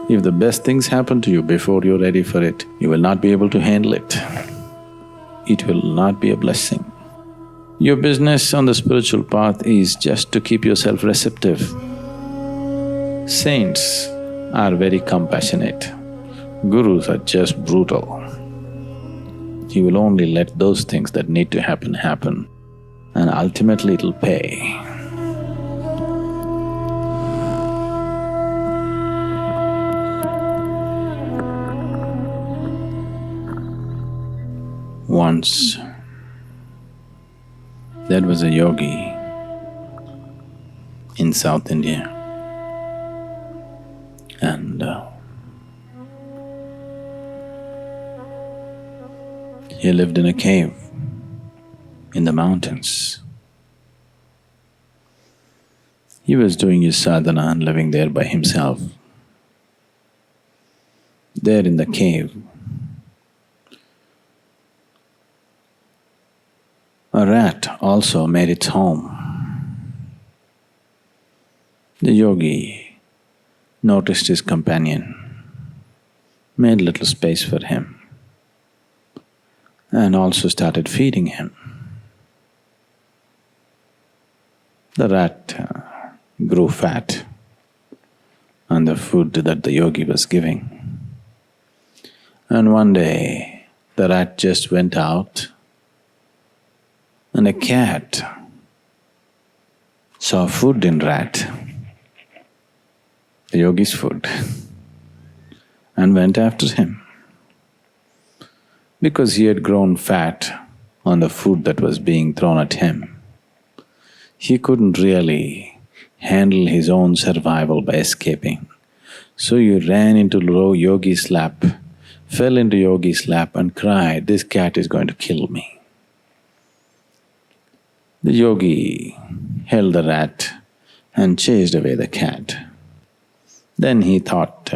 If the best things happen to you before you're ready for it, you will not be able to handle it. It will not be a blessing. Your business on the spiritual path is just to keep yourself receptive. Saints are very compassionate. Gurus are just brutal. He will only let those things that need to happen, happen, and ultimately it'll pay. Once, there was a yogi in South India, and he lived in a cave in the mountains. He was doing his sadhana and living there by himself. There in the cave, a rat also made its home. The yogi noticed his companion, made little space for him, and also started feeding him. The rat grew fat on the food that the yogi was giving. And one day, the rat just went out, and a cat saw food in rat, the yogi's food, and went after him. Because he had grown fat on the food that was being thrown at him, he couldn't really handle his own survival by escaping. So he ran into yogi's lap, fell into yogi's lap and cried, "This cat is going to kill me." The yogi held the rat and chased away the cat. Then he thought,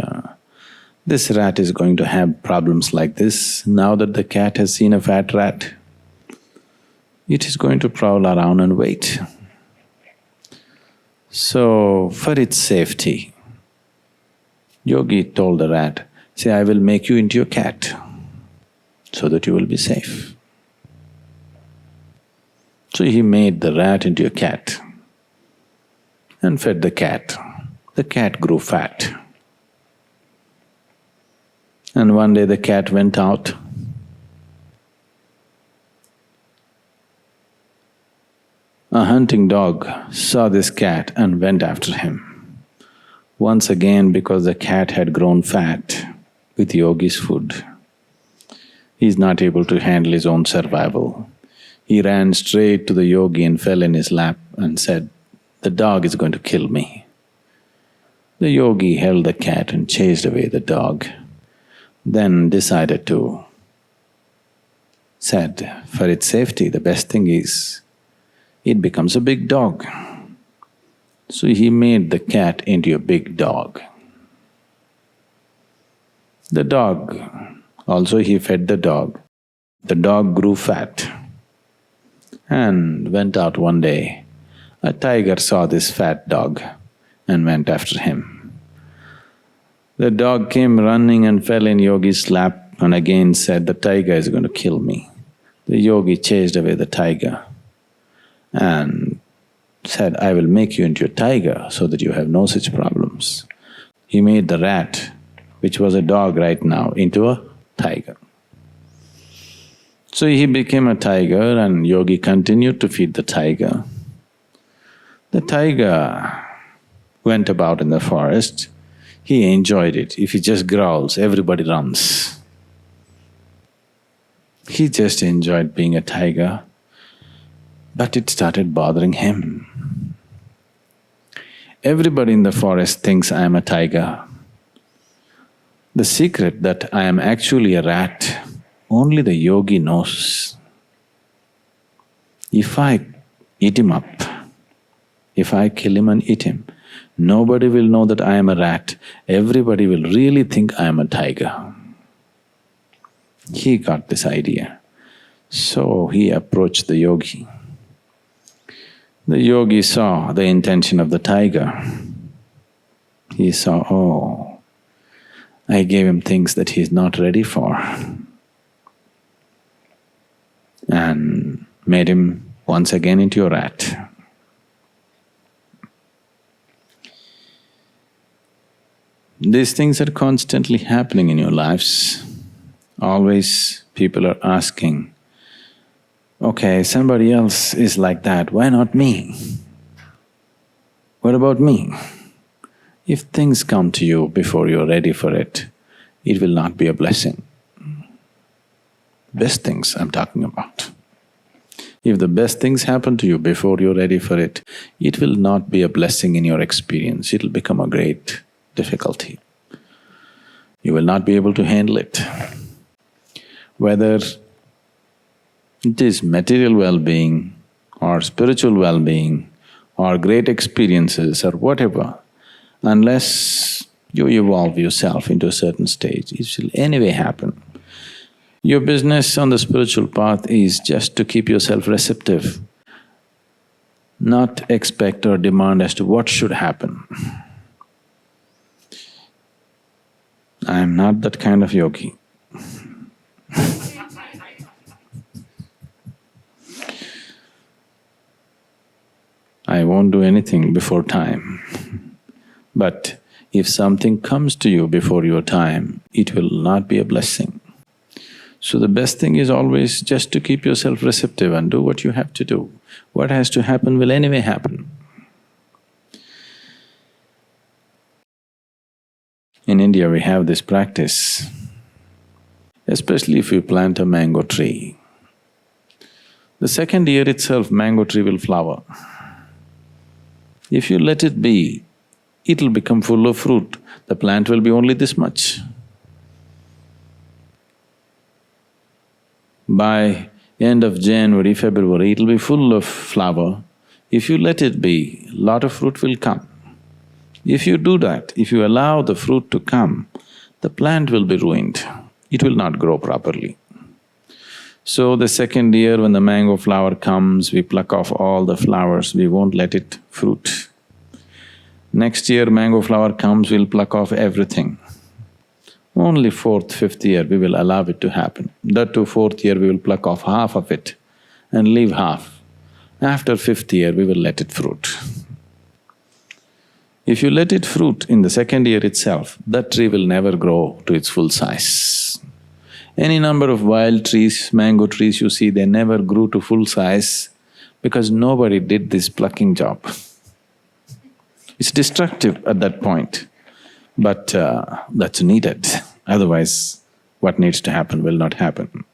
this rat is going to have problems like this. Now that the cat has seen a fat rat, it is going to prowl around and wait. So, for its safety, yogi told the rat, "Say, I will make you into a cat so that you will be safe." So he made the rat into a cat and fed the cat. The cat grew fat. And one day the cat went out. A hunting dog saw this cat and went after him. Once again, because the cat had grown fat with yogi's food, he is not able to handle his own survival. He ran straight to the yogi and fell in his lap and said, "The dog is going to kill me." The yogi held the cat and chased away the dog, then decided to, said, for its safety, the best thing is, it becomes a big dog. So he made the cat into a big dog. The dog, also he fed the dog. The dog grew fat and went out one day. A tiger saw this fat dog and went after him. The dog came running and fell in yogi's lap and again said, "The tiger is going to kill me." The yogi chased away the tiger and said, "I will make you into a tiger so that you have no such problems." He made the rat, which was a dog right now, into a tiger. So he became a tiger and yogi continued to feed the tiger. The tiger went about in the forest. He enjoyed it. If he just growls, everybody runs. He just enjoyed being a tiger, but it started bothering him. Everybody in the forest thinks I am a tiger. The secret that I am actually a rat, only the yogi knows. If I eat him up, if I kill him and eat him, nobody will know that I am a rat. Everybody will really think I am a tiger. He got this idea. So he approached the yogi. The yogi saw the intention of the tiger. He saw, oh, I gave him things that he's not ready for and made him once again into a rat. These things are constantly happening in your lives. Always people are asking, okay, somebody else is like that, why not me? What about me? If things come to you before you're ready for it, it will not be a blessing. Best things I'm talking about. If the best things happen to you before you're ready for it, it will not be a blessing in your experience, it'll become a great difficulty. You will not be able to handle it. Whether it is material well-being or spiritual well-being or great experiences or whatever, unless you evolve yourself into a certain stage, it will anyway happen. Your business on the spiritual path is just to keep yourself receptive, not expect or demand as to what should happen. I am not that kind of yogi. I won't do anything before time. But if something comes to you before your time, it will not be a blessing. So the best thing is always just to keep yourself receptive and do what you have to do. What has to happen will anyway happen. In India, we have this practice, especially if you plant a mango tree. The second year itself, mango tree will flower. If you let it be, it'll become full of fruit. The plant will be only this much. By end of January, February, it'll be full of flower. If you let it be, lot of fruit will come. If you do that, if you allow the fruit to come, the plant will be ruined. It will not grow properly. So the second year when the mango flower comes, we pluck off all the flowers, we won't let it fruit. Next year mango flower comes, we'll pluck off everything. Only fourth, fifth year we will allow it to happen. That too, fourth year we will pluck off half of it and leave half. After fifth year we will let it fruit. If you let it fruit in the second year itself, that tree will never grow to its full size. Any number of wild trees, mango trees you see, they never grew to full size because nobody did this plucking job. It's destructive at that point, but that's needed. Otherwise, what needs to happen will not happen.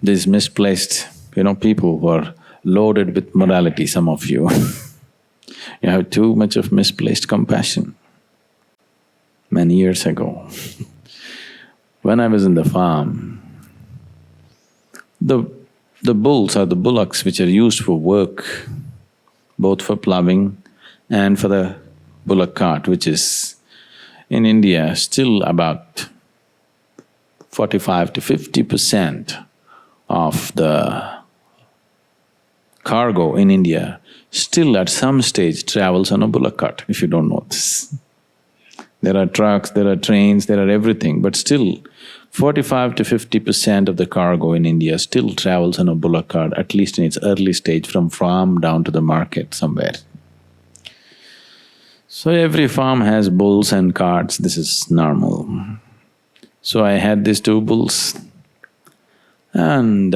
This misplaced, people who are loaded with morality, some of you, you have too much of misplaced compassion. Many years ago, when I was in the farm, the bulls or the bullocks which are used for work, both for ploughing and for the bullock cart, which is in India still about 45 to 50% of the cargo in India still at some stage travels on a bullock cart, if you don't know this. There are trucks, there are trains, there are everything, but still 45 to 50% of the cargo in India still travels on a bullock cart, at least in its early stage, from farm down to the market somewhere. So every farm has bulls and carts, this is normal. So I had these two bulls, and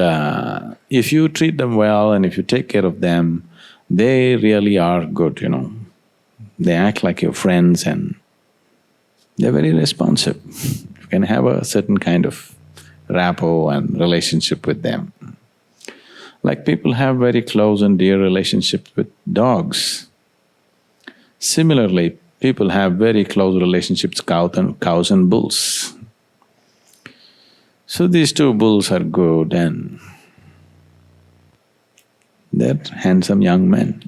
if you treat them well and if you take care of them, they really are good, They act like your friends and they're very responsive. You can have a certain kind of rapport and relationship with them. Like people have very close and dear relationships with dogs. Similarly, people have very close relationships with cows and bulls. So these two bulls are good and they're handsome young men,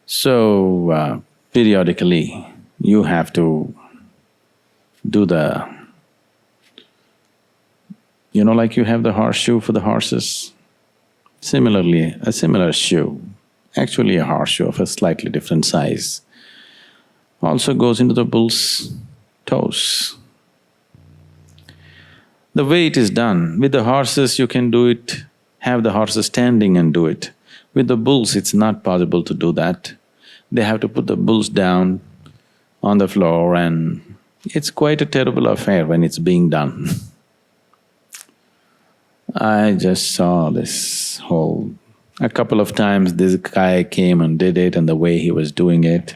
So, periodically, you have to do like you have the horseshoe for the horses. Similarly, a similar shoe, actually a horseshoe of a slightly different size, also goes into the bull's toes. The way it is done, with the horses you can do it, have the horses standing and do it. With the bulls it's not possible to do that. They have to put the bulls down on the floor and it's quite a terrible affair when it's being done. I just saw this whole… A couple of times this guy came and did it, and the way he was doing it,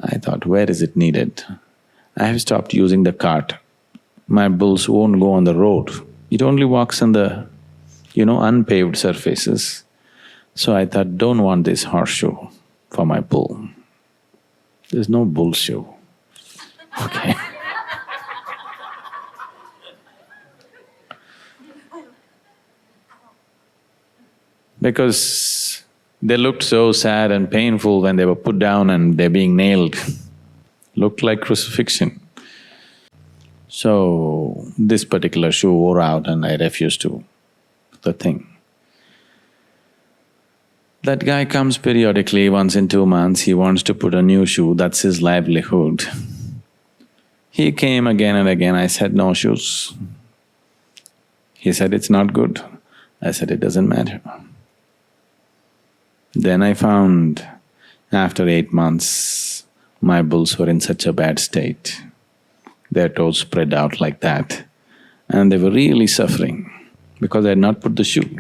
I thought, where is it needed? I have stopped using the cart. My bulls won't go on the road. It only walks on the, unpaved surfaces. So I thought, don't want this horseshoe for my bull. There's no bull shoe. Okay. Because they looked so sad and painful when they were put down and they're being nailed. Looked like crucifixion. So, this particular shoe wore out and I refused to, the thing. That guy comes periodically, once in 2 months, he wants to put a new shoe, that's his livelihood. He came again and again, I said, no shoes. He said, it's not good. I said, it doesn't matter. Then I found, after 8 months, my bulls were in such a bad state. Their toes spread out like that, and they were really suffering because I had not put the shoe.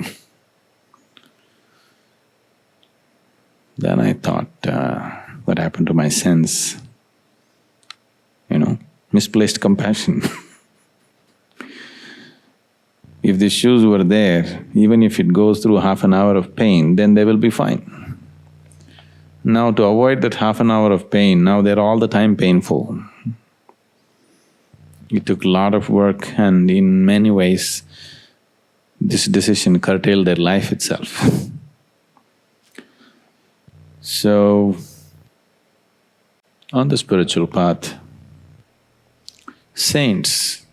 Then I thought, what happened to my sense? Misplaced compassion. If the shoes were there, even if it goes through half an hour of pain, then they will be fine. Now to avoid that half an hour of pain, now they're all the time painful. It took a lot of work and in many ways, this decision curtailed their life itself. So, on the spiritual path, saints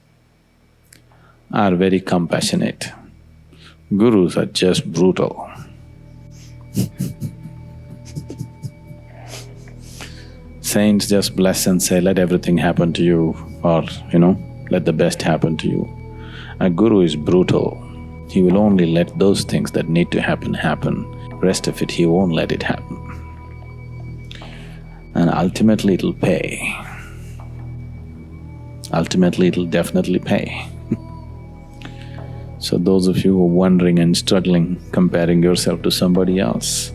are very compassionate. Gurus are just brutal. Saints just bless and say, let everything happen to you, or let the best happen to you. A guru is brutal. He will only let those things that need to happen, happen. Rest of it, he won't let it happen. And ultimately it'll pay. Ultimately it'll definitely pay. So those of you who are wondering and struggling, comparing yourself to somebody else,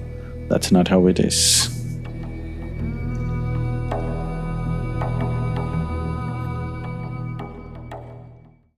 that's not how it is.